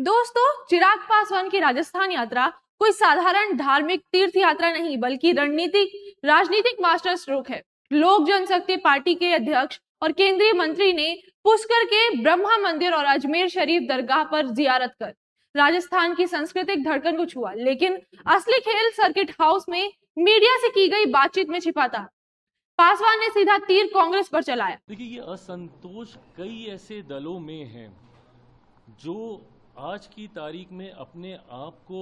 दोस्तों, चिराग पासवान की राजस्थान यात्रा कोई साधारण धार्मिक तीर्थ यात्रा नहीं बल्कि राजनीतिक मास्टर स्ट्रोक है। लोक जनशक्ति पार्टी के अध्यक्ष और केंद्रीय मंत्री ने पुष्कर के ब्रह्मा मंदिर और अजमेर शरीफ दरगाह पर जियारत कर राजस्थान की सांस्कृतिक धड़कन को छुआ, लेकिन असली खेल सर्किट हाउस में मीडिया से की गई बातचीत में छिपा था। पासवान ने सीधा तीर कांग्रेस पर चलाया। देखिए, ये असंतोष कई ऐसे दलों में है जो आज की तारीख में अपने आप को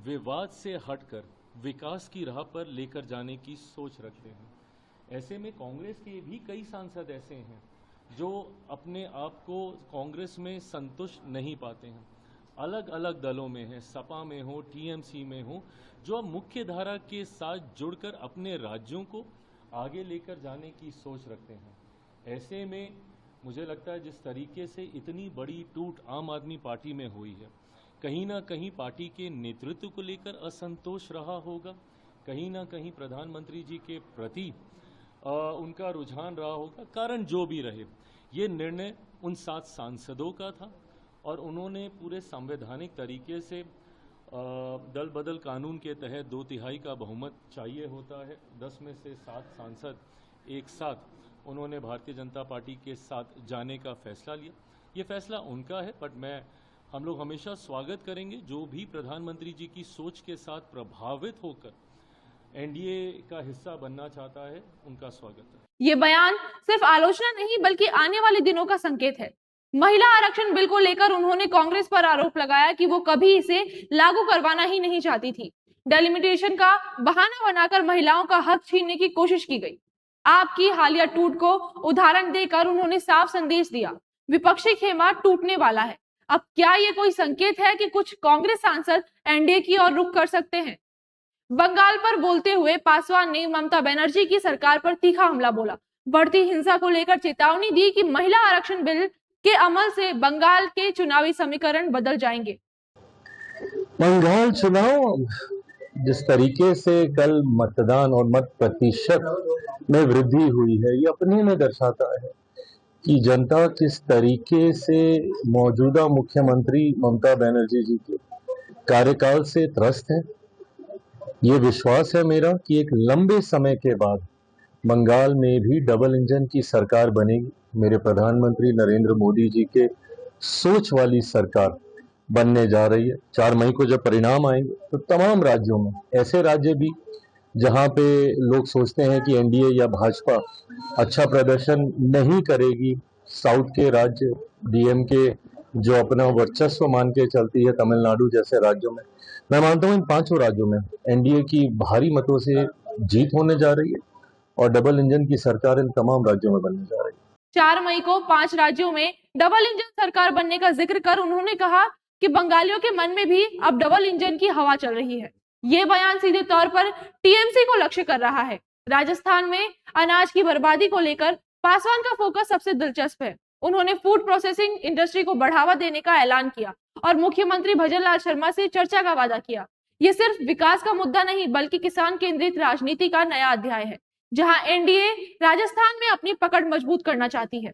विवाद से हटकर विकास की राह पर लेकर जाने की सोच रखते हैं। ऐसे में कांग्रेस के भी कई सांसद ऐसे हैं जो अपने आप को कांग्रेस में संतुष्ट नहीं पाते हैं, अलग अलग दलों में हैं, सपा में हो, टीएमसी में हो, जो अब मुख्य धारा के साथ जुड़कर अपने राज्यों को आगे लेकर जाने की सोच रखते हैं। ऐसे में मुझे लगता है जिस तरीके से इतनी बड़ी टूट आम आदमी पार्टी में हुई है, कहीं ना कहीं पार्टी के नेतृत्व को लेकर असंतोष रहा होगा, कहीं ना कहीं प्रधानमंत्री जी के प्रति उनका रुझान रहा होगा। कारण जो भी रहे, ये निर्णय उन 7 सांसदों का था और उन्होंने पूरे संवैधानिक तरीके से दल बदल कानून के तहत 2/3 का बहुमत चाहिए होता है। 10 में से 7 सांसद एक साथ उन्होंने भारतीय जनता पार्टी के साथ जाने का फैसला लिया। ये फैसला उनका है, बट हम लोग हमेशा स्वागत करेंगे जो भी प्रधानमंत्री जी की सोच के साथ प्रभावित होकर एनडीए का हिस्सा बनना चाहता है, उनका स्वागत है। ये बयान सिर्फ आलोचना नहीं बल्कि आने वाले दिनों का संकेत है। महिला आरक्षण बिल को लेकर उन्होंने कांग्रेस पर आरोप लगाया कि वो कभी इसे लागू करवाना ही नहीं चाहती थी। डेलिमिटेशन का बहाना बनाकर महिलाओं का हक छीनने की कोशिश की गई। आपकी हालिया टूट को उदाहरण देकर उन्होंने साफ संदेश दिया, विपक्षी खेमा टूटने वाला है। अब क्या ये कोई संकेत है कि कुछ कांग्रेस सांसद एनडीए की ओर रुख कर सकते हैं? बंगाल पर बोलते हुए पासवान ने ममता बनर्जी की सरकार पर तीखा हमला बोला, बढ़ती हिंसा को लेकर चेतावनी दी कि महिला आरक्षण बिल के अमल से बंगाल के चुनावी समीकरण बदल जाएंगे। बंगाल चुनाव जिस तरीके से कल मतदान और मत प्रतिशत में वृद्धि हुई है, ये अपने में दर्शाता है कि जनता किस तरीके से मौजूदा मुख्यमंत्री ममता बनर्जी जी के कार्यकाल से त्रस्त है। ये विश्वास है मेरा कि एक लंबे समय के बाद बंगाल में भी डबल इंजन की सरकार बनेगी। मेरे प्रधानमंत्री नरेंद्र मोदी जी के सोच वाली सरकार बनने जा रही है। 4 मई को जब परिणाम आएंगे तो तमाम राज्यों में, ऐसे राज्य भी जहां पे लोग सोचते हैं कि एनडीए या भाजपा अच्छा प्रदर्शन नहीं करेगी, साउथ के राज्य डीएमके जो अपना वर्चस्व मान के चलती है, तमिलनाडु जैसे राज्यों में, मैं मानता हूं इन 5 राज्यों में एनडीए की भारी मतों से जीत होने जा रही है और डबल इंजन की सरकार इन तमाम राज्यों में बनने जा रही है। 4 मई को 5 राज्यों में डबल इंजन सरकार बनने का जिक्र कर उन्होंने कहा कि बंगालियों के मन में भी अब डबल इंजन की हवा चल रही है। ये बयान सीधे तौर पर टीएमसी को लक्ष्य कर रहा है। राजस्थान में अनाज की बर्बादी को लेकर पासवान का फोकस सबसे दिलचस्प है। उन्होंने फूड प्रोसेसिंग इंडस्ट्री को बढ़ावा देने का ऐलान किया और मुख्यमंत्री भजनलाल शर्मा से चर्चा का वादा किया। ये सिर्फ विकास का मुद्दा नहीं बल्कि किसान केंद्रित राजनीति का नया अध्याय है, जहां एनडीए राजस्थान में अपनी पकड़ मजबूत करना चाहती है।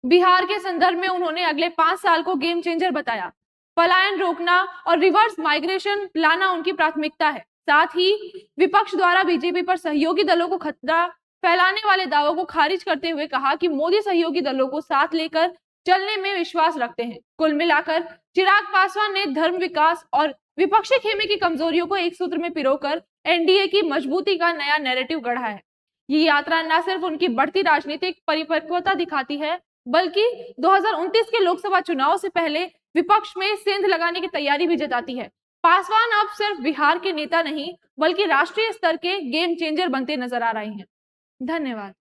बिहार के संदर्भ में उन्होंने अगले 5 साल को गेम चेंजर बताया। पलायन रोकना और रिवर्स माइग्रेशन लाना उनकी प्राथमिकता है। साथ ही विपक्ष द्वारा बीजेपी पर सहयोगी दलों को खतरा फैलाने वाले दावों को खारिज करते हुए कहा कि मोदी सहयोगी दलों को साथ लेकर चलने में विश्वास रखते हैं। कुल मिलाकर चिराग पासवान ने धर्म, विकास और विपक्षी खेमे की कमजोरियों को एक सूत्र में पिरोकर एनडीए की मजबूती का नया नैरेटिव गढ़ा है। ये यात्रा न सिर्फ उनकी बढ़ती राजनीतिक परिपक्वता दिखाती है बल्कि 2029 के लोकसभा चुनाव से पहले विपक्ष में सेंध लगाने की तैयारी भी जताती है। पासवान अब सिर्फ बिहार के नेता नहीं बल्कि राष्ट्रीय स्तर के गेम चेंजर बनते नजर आ रहे हैं। धन्यवाद।